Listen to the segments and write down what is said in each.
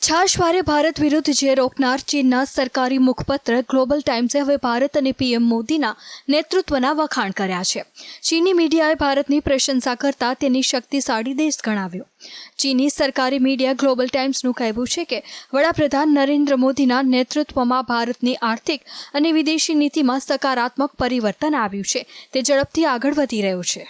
છાશવારે ભારત વિરુદ્ધ જે રોકનાર ચીનના સરકારી મુખપત્ર ગ્લોબલ ટાઇમ્સે હવે ભારત અને પીએમ મોદીના નેતૃત્વના વખાણ કર્યા છે. ચીની મીડિયાએ ભારતની પ્રશંસા કરતા તેની શક્તિશાળી દેશ ગણાવ્યો. ચીની સરકારી મીડિયા ગ્લોબલ ટાઇમ્સનું કહેવું છે કે વડાપ્રધાન નરેન્દ્ર મોદીના નેતૃત્વમાં ભારતની આર્થિક અને વિદેશી નીતિમાં સકારાત્મક પરિવર્તન આવ્યું છે. તે ઝડપથી આગળ વધી રહ્યું છે.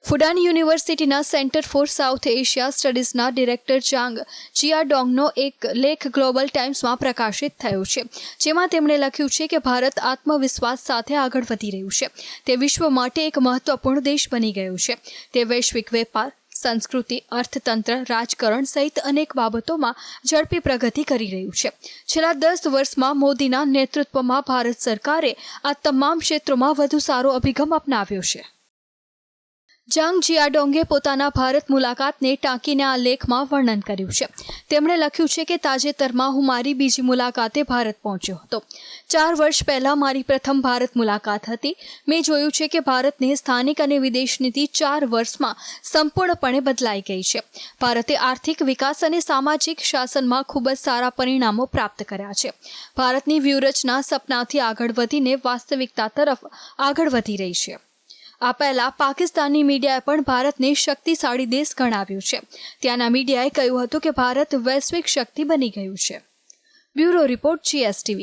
ફુડાન યુનિવર્સિટીના સેન્ટર ફોર સાઉથ એશિયા સ્ટડીઝના ડિરેક્ટર ચાંગ ચિયાડોંગનો એક લેખ ગ્લોબલ ટાઇમ્સમાં પ્રકાશિત થયો છે, જેમાં તેમણે લખ્યું છે કે ભારત આત્મવિશ્વાસ સાથે આગળ વધી રહ્યું છે. તે વિશ્વ માટે એક મહત્વપૂર્ણ દેશ બની ગયું છે. તે વૈશ્વિક વેપાર, સંસ્કૃતિ, અર્થતંત્ર, રાજકારણ સહિત અનેક બાબતોમાં ઝડપી પ્રગતિ કરી રહ્યું છે. છેલ્લા 10 વર્ષમાં મોદીના નેતૃત્વમાં ભારત સરકારે આ તમામ ક્ષેત્રોમાં વધુ સારો અભિગમ અપનાવ્યો છે. ચાંગ ચિયાડોંગે પોતાના ભારત મુલાકાતને ટાંકીને આ લેખમાં વર્ણન કર્યું છે. તેમણે લખ્યું છે કે તાજેતરમાં હું મારી બીજી મુલાકાતે ભારત પહોંચ્યો હતો. 4 વર્ષ પહેલાં મારી પ્રથમ ભારત મુલાકાત હતી. મેં જોયું છે કે ભારતની સ્થાનિક અને વિદેશ નીતિ 4 વર્ષમાં સંપૂર્ણપણે બદલાઈ ગઈ છે. ભારતે આર્થિક વિકાસ અને સામાજિક શાસનમાં ખૂબ જ સારા પરિણામો પ્રાપ્ત કર્યા છે. ભારતની વ્યૂહરચના સપનાથી આગળ વધીને વાસ્તવિકતા તરફ આગળ વધી રહી છે. આ પહેલા પાકિસ્તાનની મીડિયાએ પણ ભારતને શક્તિશાળી દેશ ગણાવ્યું છે. ત્યાંના મીડિયાએ કહ્યું હતું કે ભારત વૈશ્વિક શક્તિ બની ગયું છે. Bureau report GSTV.